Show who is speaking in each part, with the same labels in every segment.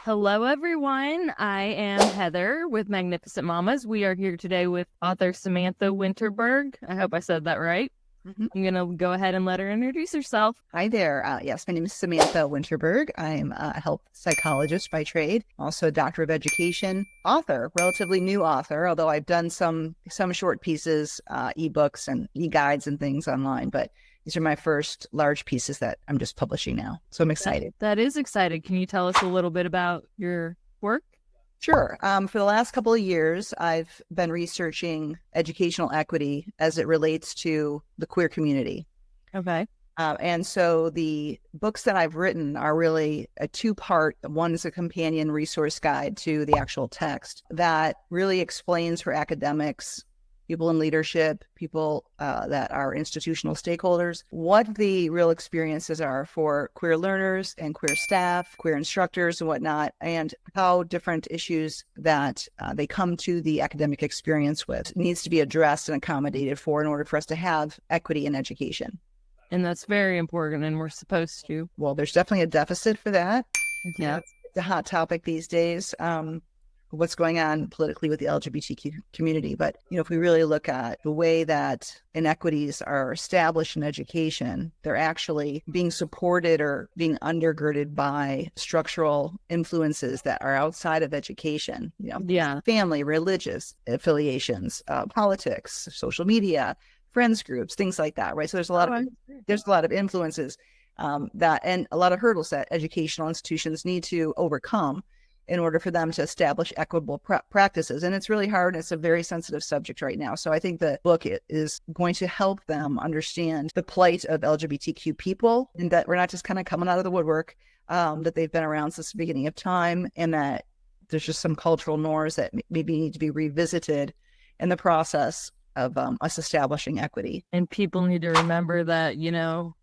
Speaker 1: Hello, everyone. I am Heather with Magnificent Mamas. We are here today with author Samantha Winterberg. I hope I said that right. I'm going to go ahead and let her introduce herself.
Speaker 2: Hi there. Yes, my name is Samantha Winterberg. I'm a health psychologist by trade, also a doctor of education, author, relatively new author, although I've done some short pieces, ebooks and e-guides and things online, but these are my first large pieces that I'm just publishing now. So I'm excited.
Speaker 1: That is exciting. Can you tell us a little bit about your work?
Speaker 2: Sure. For the last couple of years, I've been researching educational equity as it relates to the queer community.
Speaker 1: Okay.
Speaker 2: And so the books that I've written are really a two-part. One is a companion resource guide to the actual text that really explains for academics, people in leadership, people that are institutional stakeholders, what the real experiences are for queer learners and queer staff, queer instructors and whatnot, and how different issues that they come to the academic experience with needs to be addressed and accommodated for in order for us to have equity in education.
Speaker 1: And that's very important, and we're supposed to.
Speaker 2: Well, there's definitely a deficit for that.
Speaker 1: Yeah.
Speaker 2: It's a hot topic these days. What's going on politically with the LGBTQ community. But, if we really look at the way that inequities are established in education, they're actually being supported or being undergirded by structural influences that are outside of education, family, religious affiliations, politics, social media, friends groups, things like that, right? So there's a lot of influences that, and a lot of hurdles that educational institutions need to overcome in order for them to establish equitable practices. And it's really hard. And it's a very sensitive subject right now. So I think the book is going to help them understand the plight of LGBTQ people, and that we're not just kind of coming out of the woodwork, that they've been around since the beginning of time, and that there's just some cultural norms that maybe need to be revisited in the process of us establishing equity.
Speaker 1: And people need to remember that,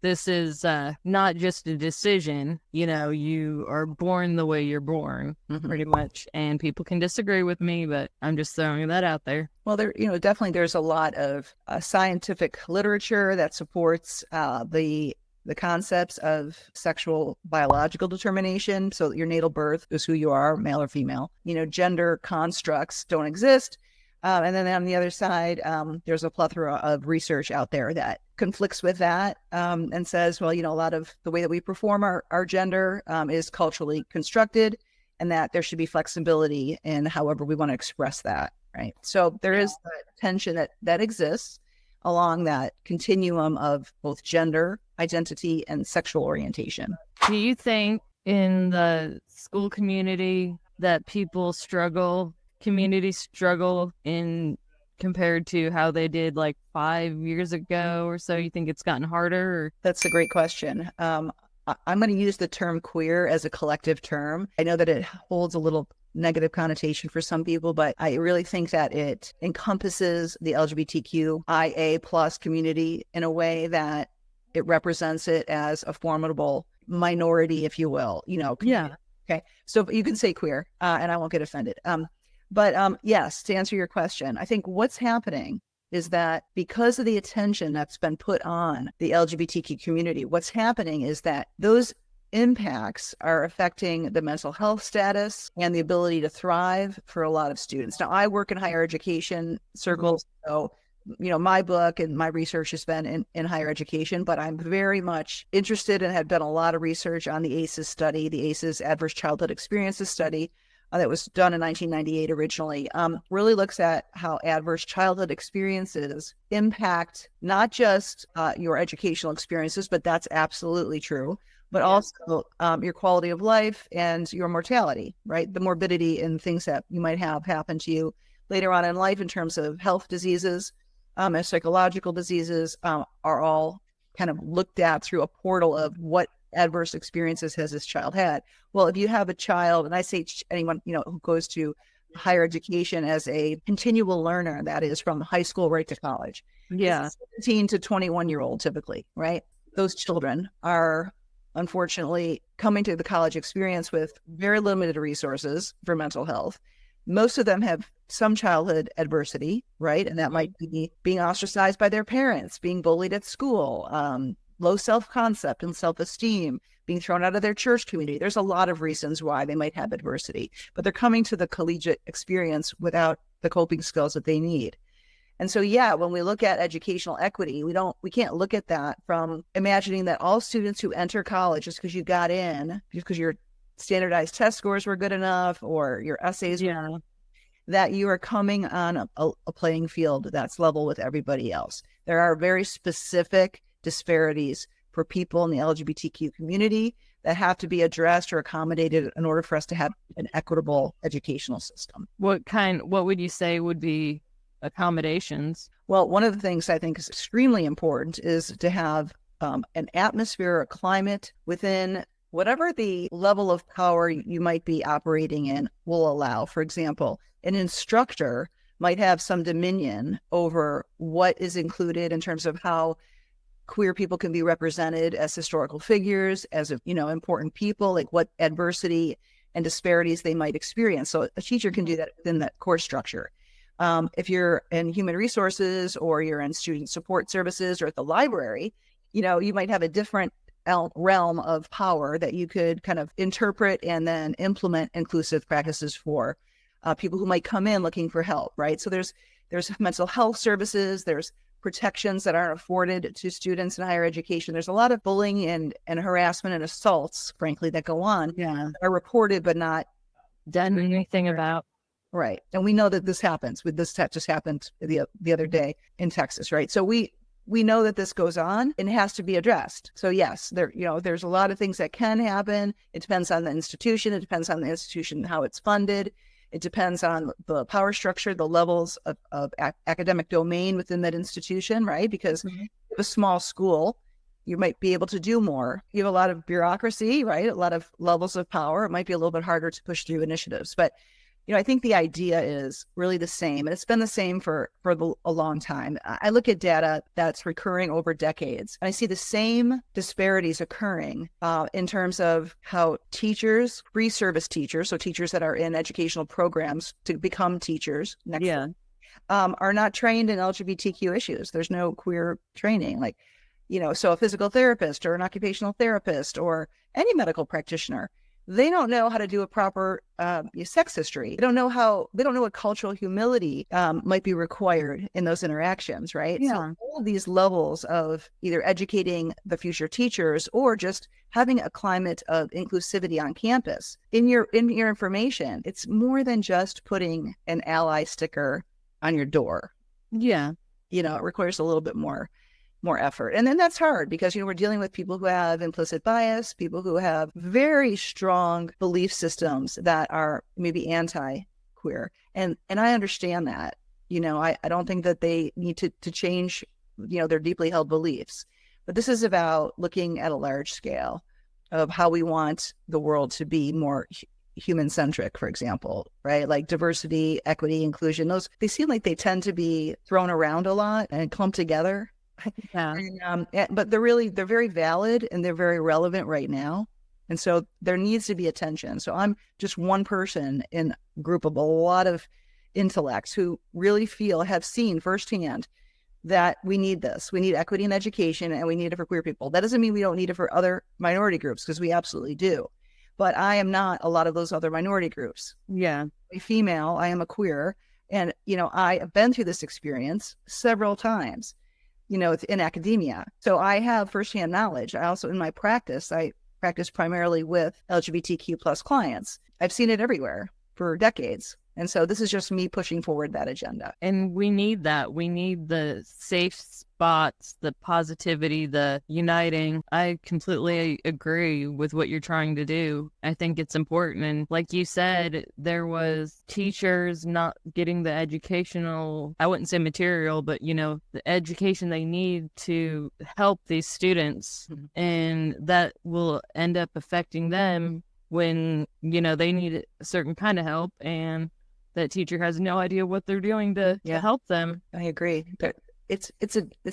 Speaker 1: this is not just a decision. You are born the way you're born, pretty much. And people can disagree with me, but I'm just throwing that out there.
Speaker 2: Well, definitely there's a lot of scientific literature that supports the concepts of sexual biological determination. So your natal birth is who you are, male or female. Gender constructs don't exist. And then on the other side, there's a plethora of research out there that conflicts with that and says, well, a lot of the way that we perform our gender is culturally constructed, and that there should be flexibility in however we want to express that, right? So there is that tension that exists along that continuum of both gender, identity, and sexual orientation.
Speaker 1: Do you think in the school community that communities struggle in compared to how they did like 5 years ago or so? You think it's gotten harder?
Speaker 2: That's a great question. I'm going to use the term queer as a collective term. I know that it holds a little negative connotation for some people, but I really think that it encompasses the LGBTQIA plus community in a way that it represents it as a formidable minority, if you will.
Speaker 1: Yeah.
Speaker 2: Okay. So you can say queer, and I won't get offended. But yes, to answer your question, I think what's happening is that because of the attention that's been put on the LGBTQ community, what's happening is that those impacts are affecting the mental health status and the ability to thrive for a lot of students. Now, I work in higher education circles, so my book and my research has been in higher education, but I'm very much interested and have done a lot of research on the ACEs study, the ACEs Adverse Childhood Experiences study, that was done in 1998 originally, really looks at how adverse childhood experiences impact not just your educational experiences, but that's absolutely true, but also your quality of life and your mortality, right? The morbidity and things that you might have happen to you later on in life in terms of health diseases and psychological diseases are all kind of looked at through a portal of what adverse experiences has this child had. Well, if you have a child, and I say anyone, who goes to higher education as a continual learner, that is from high school right to college.
Speaker 1: Yeah.
Speaker 2: 17 to 21-year-old typically, right? Those children are unfortunately coming to the college experience with very limited resources for mental health. Most of them have some childhood adversity, right? And that might be being ostracized by their parents, being bullied at school, low self-concept and self-esteem, being thrown out of their church community. There's a lot of reasons why they might have adversity, but they're coming to the collegiate experience without the coping skills that they need. And so, yeah, when we look at educational equity, we can't look at that from imagining that all students who enter college, just because you got in, just because your standardized test scores were good enough or your essays, that you are coming on a playing field that's level with everybody else. There are very specific disparities for people in the LGBTQ community that have to be addressed or accommodated in order for us to have an equitable educational system.
Speaker 1: What would you say would be accommodations?
Speaker 2: Well, one of the things I think is extremely important is to have an atmosphere, a climate within whatever the level of power you might be operating in will allow. For example, an instructor might have some dominion over what is included in terms of how queer people can be represented as historical figures, as important people, like what adversity and disparities they might experience. So a teacher can do that within that course structure. If you're in human resources or you're in student support services or at the library, you might have a different realm of power that you could kind of interpret and then implement inclusive practices for people who might come in looking for help, right? So there's mental health services, there's protections that aren't afforded to students in higher education. There's a lot of bullying and harassment and assaults, frankly, that go on, are reported but not
Speaker 1: done anything about.
Speaker 2: Right. And we know that this happens. This just happened the other day in Texas, right? So we know that this goes on and has to be addressed. So yes, there's a lot of things that can happen. It depends on the institution. It depends on the institution, how it's funded. It depends on the power structure, the levels of academic domain within that institution, right? Because if you have a small school, you might be able to do more. You have a lot of bureaucracy, right? A lot of levels of power. It might be a little bit harder to push through initiatives. But I think the idea is really the same, and it's been the same for a long time. I look at data that's recurring over decades, and I see the same disparities occurring in terms of how teachers, free service teachers, so teachers that are in educational programs to become teachers, are not trained in LGBTQ issues. There's no queer training, so a physical therapist or an occupational therapist or any medical practitioner, they don't know how to do a proper sex history. They don't know what cultural humility might be required in those interactions, right?
Speaker 1: Yeah.
Speaker 2: So all of these levels of either educating the future teachers or just having a climate of inclusivity on campus. In your information, it's more than just putting an ally sticker on your door.
Speaker 1: Yeah.
Speaker 2: It requires a little bit more effort. And then that's hard because, we're dealing with people who have implicit bias, people who have very strong belief systems that are maybe anti-queer. And I understand that, I don't think that they need to change, their deeply held beliefs, but this is about looking at a large scale of how we want the world to be more human-centric, for example, right? Like diversity, equity, inclusion, they seem like they tend to be thrown around a lot and clumped together.
Speaker 1: Yeah.
Speaker 2: But they're very valid and they're very relevant right now. And so there needs to be attention. So I'm just one person in a group of a lot of intellects who really have seen firsthand that we need this. We need equity in education and we need it for queer people. That doesn't mean we don't need it for other minority groups, because we absolutely do. But I am not a lot of those other minority groups.
Speaker 1: Yeah.
Speaker 2: I'm a female, I am a queer. And, I have been through this experience several times. In academia. So I have firsthand knowledge. I also, in my practice, I practice primarily with LGBTQ plus clients. I've seen it everywhere for decades. And so this is just me pushing forward that agenda.
Speaker 1: And we need that. We need the safe spots, the positivity, the uniting. I completely agree with what you're trying to do. I think it's important. And like you said, there was teachers not getting the educational, I wouldn't say material, but, the education they need to help these students. And that will end up affecting them when, they need a certain kind of help. And that teacher has no idea what they're doing to help them.
Speaker 2: I agree. It's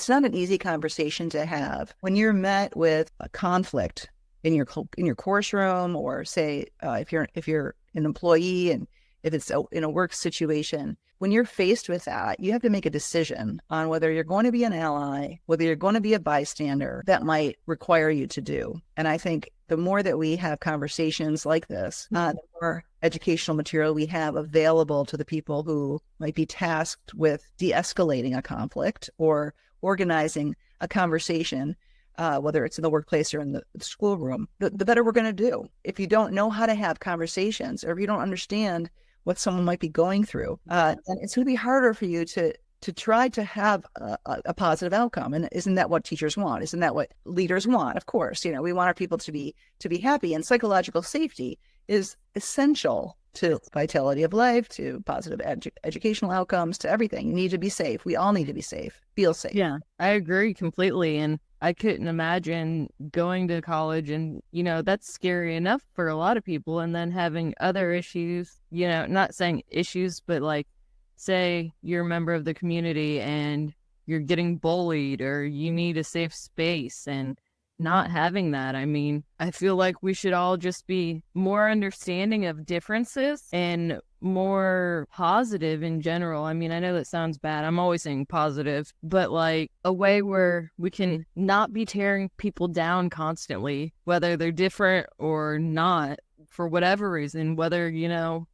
Speaker 2: not an easy conversation to have when you're met with a conflict in your course room, or say if you're an employee and if it's in a work situation. when you're faced with that, you have to make a decision on whether you're going to be an ally, whether you're going to be a bystander. That might require you to do. And I think the more that we have conversations like this, the more educational material we have available to the people who might be tasked with de-escalating a conflict or organizing a conversation, whether it's in the workplace or in the schoolroom, the better we're going to do. If you don't know how to have conversations, or if you don't understand what someone might be going through, then it's going to be harder for you to try to have a positive outcome. And isn't that what teachers want? Isn't that what leaders want? Of course, we want our people to be happy, and psychological safety is essential to vitality of life, to positive educational outcomes, to everything. You need to be safe. We all need to be safe, feel safe.
Speaker 1: Yeah, I agree completely. And I couldn't imagine going to college and, that's scary enough for a lot of people. And then having other issues, not saying issues, but like, say you're a member of the community and you're getting bullied or you need a safe space, and not having that. I mean, I feel like we should all just be more understanding of differences and more positive in general. I mean, I know that sounds bad. I'm always saying positive, but like a way where we can not be tearing people down constantly, whether they're different or not, for whatever reason, whether,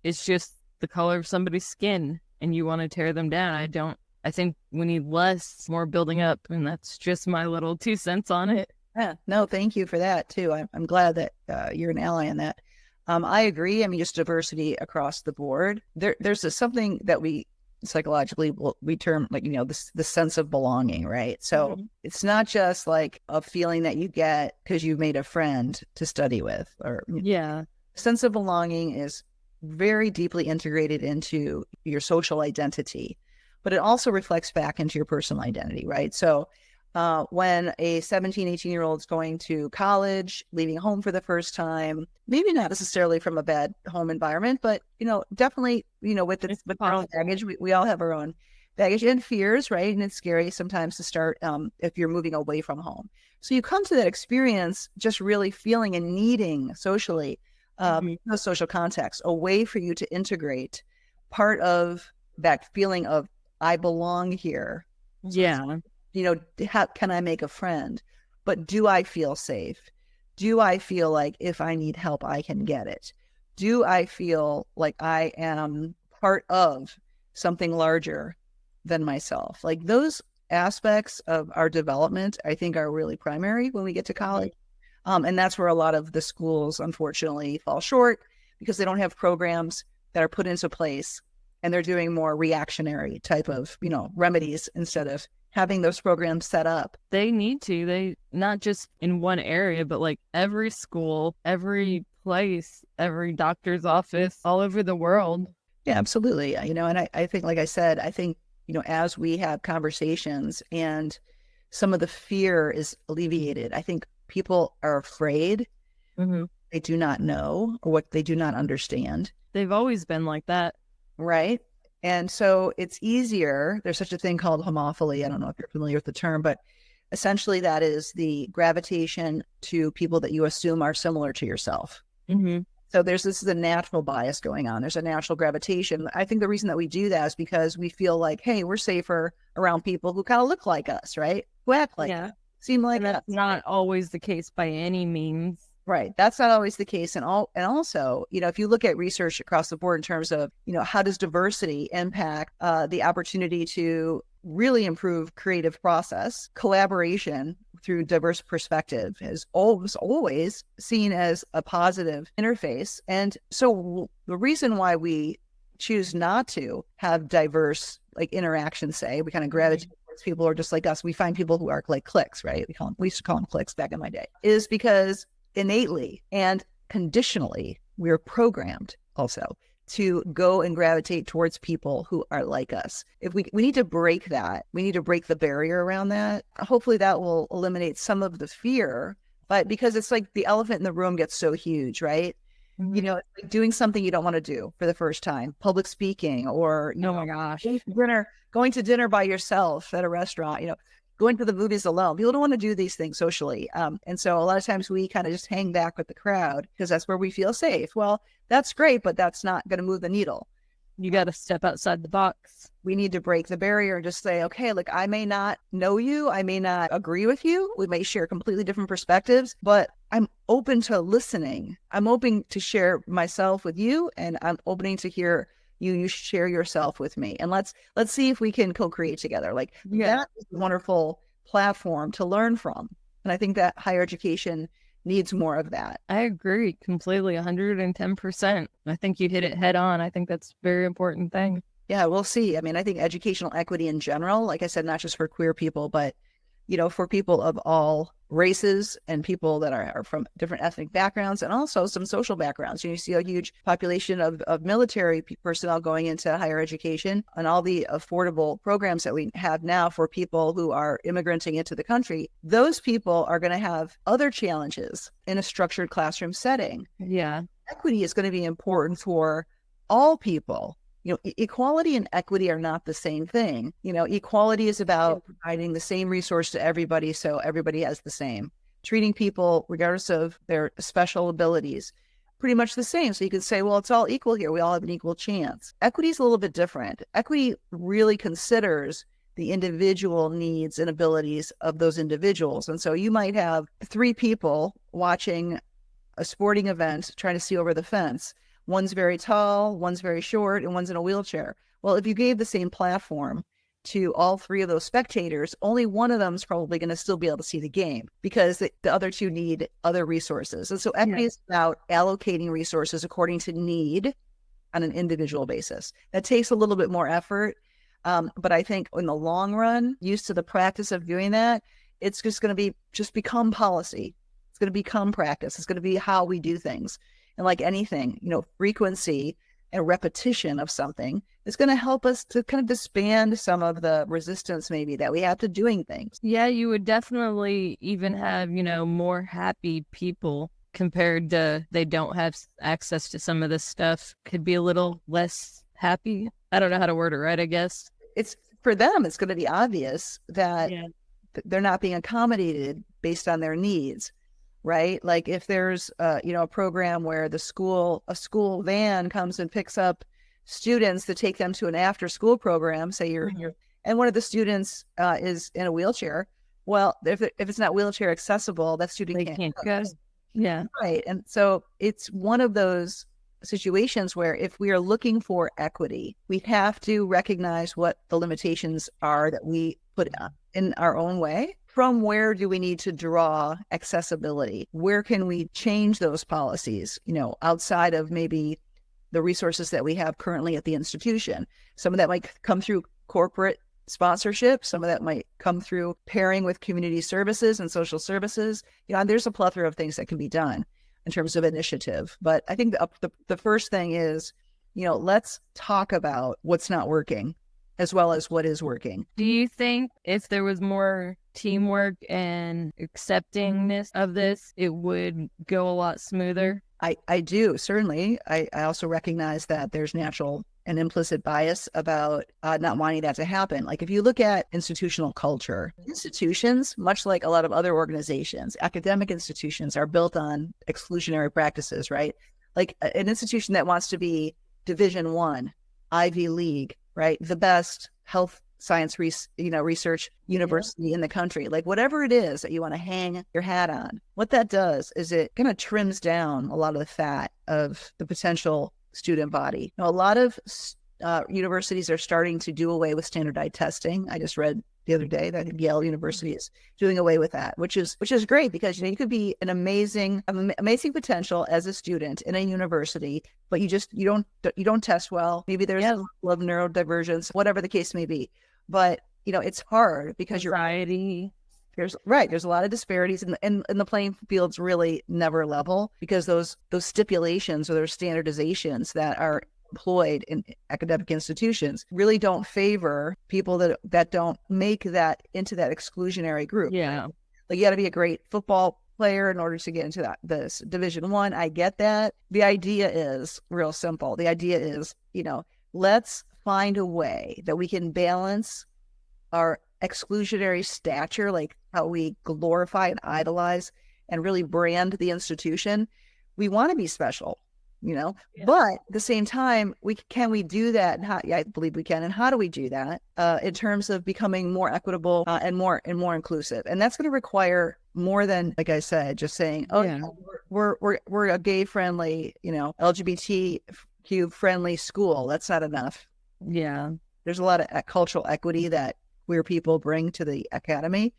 Speaker 1: it's just the color of somebody's skin and you want to tear them down. I think we need more building up, and that's just my little 2 cents on it.
Speaker 2: Yeah, no, thank you for that too. I'm glad that you're an ally in that. I agree. I mean, just diversity across the board. There's something that we psychologically we term like, the sense of belonging, right? So it's not just like a feeling that you get because you made a friend to study with, or sense of belonging is very deeply integrated into your social identity, but it also reflects back into your personal identity, right? So when a 17, 18-year-old is going to college, leaving home for the first time, maybe not necessarily from a bad home environment, but, definitely, with our own baggage, we all have our own baggage and fears, right? And it's scary sometimes to start if you're moving away from home. So you come to that experience just really feeling and needing socially, no social context, a way for you to integrate part of that feeling of I belong here.
Speaker 1: Yeah.
Speaker 2: How can I make a friend? But do I feel safe? Do I feel like if I need help, I can get it? Do I feel like I am part of something larger than myself? Like those aspects of our development, I think, are really primary when we get to college. And that's where a lot of the schools, unfortunately, fall short because they don't have programs that are put into place, and they're doing more reactionary type of, remedies instead of having those programs set up.
Speaker 1: They need to. They not just in one area, but like every school, every place, every doctor's office all over the world.
Speaker 2: Yeah, absolutely. And I think, like I said, as we have conversations and some of the fear is alleviated, I think people are afraid. They do not know, or what they do not understand.
Speaker 1: They've always been like that.
Speaker 2: Right. And so it's easier. There's such a thing called homophily. I don't know if you're familiar with the term, but essentially that is the gravitation to people that you assume are similar to yourself. So this is a natural bias going on. There's a natural gravitation. I think the reason that we do that is because we feel like, hey, we're safer around people who kind of look like us, right? Who act like us, seem like us.
Speaker 1: That's not always the case by any means.
Speaker 2: Right. That's not always the case. And also, if you look at research across the board in terms of, how does diversity impact the opportunity to really improve creative process, collaboration through diverse perspective is always seen as a positive interface. And so the reason why we choose not to have diverse interactions, say, we kind of gravitate towards people who are just like us. We find people who are like cliques, right? We used to call them cliques back in my day, is because innately and conditionally, we're programmed also to go and gravitate towards people who are like us. If we need to break that, we need to break the barrier around that. Hopefully that will eliminate some of the fear, but because it's like the elephant in the room gets so huge, right? It's like doing something you don't want to do for the first time, public speaking, or,
Speaker 1: oh my gosh,
Speaker 2: going to dinner by yourself at a restaurant, going to the movies alone. People don't want to do these things socially. And so a lot of times we kind of just hang back with the crowd because that's where we feel safe. Well, that's great, but that's not going to move the needle.
Speaker 1: You got to step outside the box.
Speaker 2: We need to break the barrier and just say, okay, look, I may not know you. I may not agree with you. We may share completely different perspectives, but I'm open to listening. I'm open to share myself with you, and I'm opening to hear you share yourself with me. And let's see if we can co-create together. Like that is a wonderful platform to learn from. And I think that higher education needs more of that.
Speaker 1: I agree completely, 110%. I think you hit it head on. I think that's a very important thing.
Speaker 2: Yeah, we'll see. I mean, I think educational equity in general, like I said, not just for queer people, but, for people of all races and people that are from different ethnic backgrounds and also some social backgrounds. You see a huge population of military personnel going into higher education, and all the affordable programs that we have now for people who are immigrating into the country. Those people are going to have other challenges in a structured classroom setting.
Speaker 1: Yeah.
Speaker 2: Equity is going to be important for all people. Equality and equity are not the same thing. Equality is about providing the same resource to everybody, so everybody has the same. Treating people, regardless of their special abilities, pretty much the same. So you could say, well, it's all equal here. We all have an equal chance. Equity is a little bit different. Equity really considers the individual needs and abilities of those individuals. And so you might have 3 people watching a sporting event trying to see over the fence. One's very tall, one's very short, and one's in a wheelchair. Well, if you gave the same platform to all 3 of those spectators, only one of them is probably going to still be able to see the game because the other 2 need other resources. And so equity is about allocating resources according to need on an individual basis. That takes a little bit more effort. But I think in the long run, used to the practice of doing that, it's just going to become policy. It's going to become practice. It's going to be how we do things. And like anything, frequency and repetition of something is going to help us to kind of disband some of the resistance maybe that we have to doing things.
Speaker 1: Yeah, you would definitely even have, more happy people compared to they don't have access to some of this stuff. Could be a little less happy. I don't know how to word it right, I guess.
Speaker 2: It's for them, it's going to be obvious that they're not being accommodated based on their needs. Right? Like if there's, a program where a school van comes and picks up students to take them to an after school program, say and one of the students is in a wheelchair. Well, if it's not wheelchair accessible, that student can't go.
Speaker 1: Yeah.
Speaker 2: Right. And so it's one of those situations where if we are looking for equity, we have to recognize what the limitations are that we put in our own way. From where do we need to draw accessibility? Where can we change those policies, outside of maybe the resources that we have currently at the institution? Some of that might come through corporate sponsorship. Some of that might come through pairing with community services and social services. There's a plethora of things that can be done in terms of initiative. But I think the first thing is, let's talk about what's not working as well as what is working.
Speaker 1: Do you think if there was more teamwork and acceptingness of this, it would go a lot smoother?
Speaker 2: I do, certainly. I also recognize that there's natural and implicit bias about not wanting that to happen. Like if you look at institutional culture, institutions, much like a lot of other organizations, academic institutions are built on exclusionary practices, right? Like an institution that wants to be Division I, Ivy League, right? The best health science research university in the country, like whatever it is that you want to hang your hat on. What that does is it kind of trims down a lot of the fat of the potential student body. A lot of universities are starting to do away with standardized testing. I just read the other day that Yale University is doing away with that, which is great because you could be an amazing potential as a student in a university, but you don't test well. Maybe there's a level of neurodivergence, whatever the case may be. But it's hard because
Speaker 1: anxiety.
Speaker 2: There's a lot of disparities and the playing field's really never level because those stipulations or those standardizations that are employed in academic institutions really don't favor people that don't make that into that exclusionary group.
Speaker 1: Yeah.
Speaker 2: Like you got to be a great football player in order to get into this Division I. I get that. The idea is real simple. The idea is, let's find a way that we can balance our exclusionary stature, like how we glorify and idolize and really brand the institution. We want to be special.
Speaker 1: Yeah.
Speaker 2: But at the same time, can we do that? And how, yeah, I believe we can. And how do we do that in terms of becoming more equitable and more inclusive? And that's going to require more than, like I said, just saying, oh,
Speaker 1: Yeah.
Speaker 2: we're a gay friendly, LGBTQ friendly school. That's not enough.
Speaker 1: Yeah.
Speaker 2: There's a lot of cultural equity that queer people bring to the academy.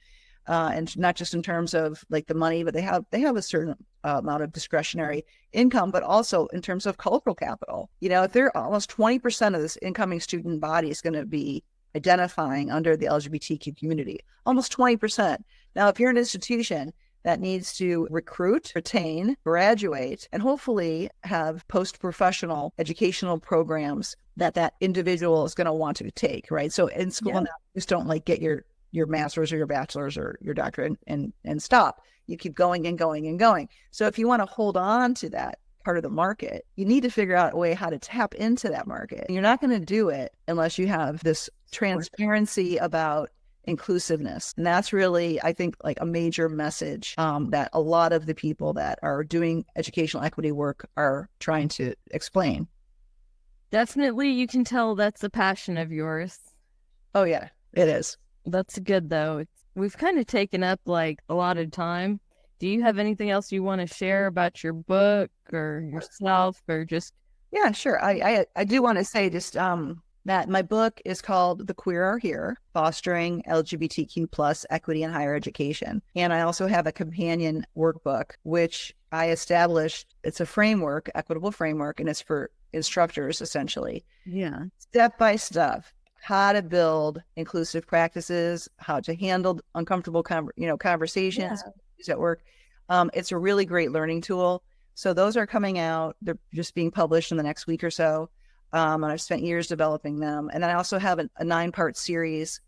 Speaker 2: And not just in terms of like the money, but they have a certain amount of discretionary income, but also in terms of cultural capital. If they're almost 20% of this incoming student body is going to be identifying under the LGBTQ community, almost 20%. Now, if you're an institution that needs to recruit, retain, graduate, and hopefully have post-professional educational programs that individual is going to want to take, right? So in school, now, just don't like get your master's or your bachelor's or your doctorate and stop. You keep going and going and going. So if you want to hold on to that part of the market, you need to figure out a way how to tap into that market. And you're not going to do it unless you have this transparency about inclusiveness. And that's really, I think, like a major message that a lot of the people that are doing educational equity work are trying to explain.
Speaker 1: Definitely, you can tell that's a passion of yours.
Speaker 2: Oh, yeah, it is.
Speaker 1: That's good, though. We've kind of taken up like a lot of time. Do you have anything else you want to share about your book or yourself or just?
Speaker 2: Yeah, sure. I do want to say just that my book is called The Queer Are Here, Fostering LGBTQ plus Equity in Higher Education. And I also have a companion workbook, which I established. It's a framework, equitable framework, and it's for instructors, essentially.
Speaker 1: Yeah.
Speaker 2: Step by step, how to build inclusive practices, how to handle uncomfortable conversations at work. It's a really great learning tool. So those are coming out. They're just being published in the next week or so. And I've spent years developing them. And then I also have a 9-part series.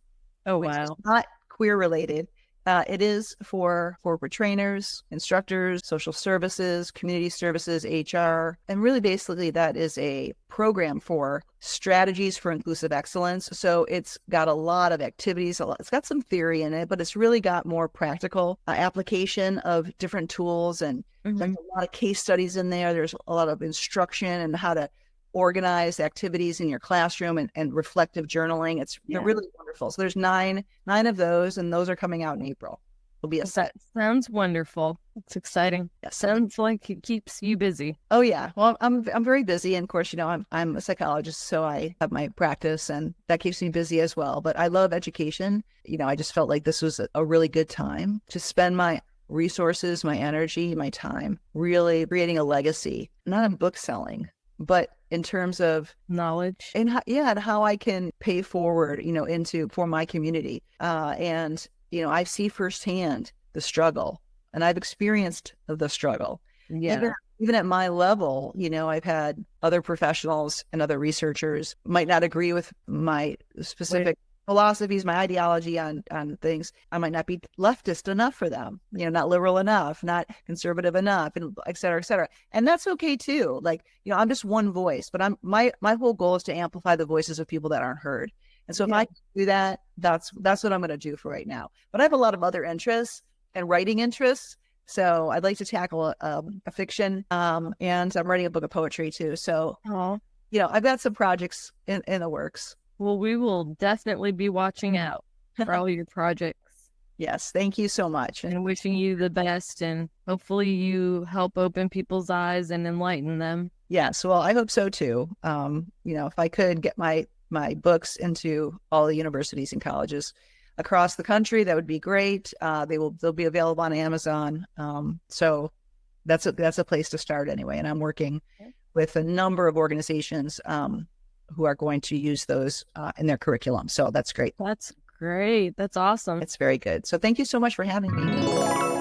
Speaker 1: Oh,
Speaker 2: which
Speaker 1: wow.
Speaker 2: is not queer related. It is for corporate trainers, instructors, social services, community services, HR. And really, basically, that is a program for strategies for inclusive excellence. So it's got a lot of activities. It's got some theory in it, but it's really got more practical application of different tools. And there's a lot of case studies in there. There's a lot of instruction and how to organize activities in your classroom and reflective journaling. They're really wonderful. So there's nine of those, and those are coming out in April. It'll be
Speaker 1: That sounds wonderful. It's exciting.
Speaker 2: Yes.
Speaker 1: Sounds like it keeps you busy.
Speaker 2: Oh yeah. Well, I'm very busy, and of course, I'm a psychologist, so I have my practice, and that keeps me busy as well. But I love education. I just felt like this was a really good time to spend my resources, my energy, my time, really creating a legacy, not in book selling, but in terms of
Speaker 1: knowledge
Speaker 2: and how I can pay forward, for my community. And I see firsthand the struggle, and I've experienced the struggle.
Speaker 1: Yeah.
Speaker 2: Even at my level, I've had other professionals and other researchers might not agree with my specific philosophies, my ideology on things. I might not be leftist enough for them, not liberal enough, not conservative enough, and et cetera, et cetera. And that's okay too. Like, I'm just one voice, but my whole goal is to amplify the voices of people that aren't heard. And so if I can do that, that's what I'm going to do for right now. But I have a lot of other interests and writing interests. So I'd like to tackle a fiction, and I'm writing a book of poetry too. So, I've got some projects in the works.
Speaker 1: Well, we will definitely be watching out for all your projects.
Speaker 2: Yes, thank you so much.
Speaker 1: And wishing you the best, and hopefully you help open people's eyes and enlighten them.
Speaker 2: Yes, well, I hope so too. If I could get my books into all the universities and colleges across the country, that would be great. They'll be available on Amazon. So that's a place to start anyway. And I'm working with a number of organizations who are going to use those in their curriculum. So that's great.
Speaker 1: That's great. That's awesome.
Speaker 2: It's very good. So thank you so much for having me.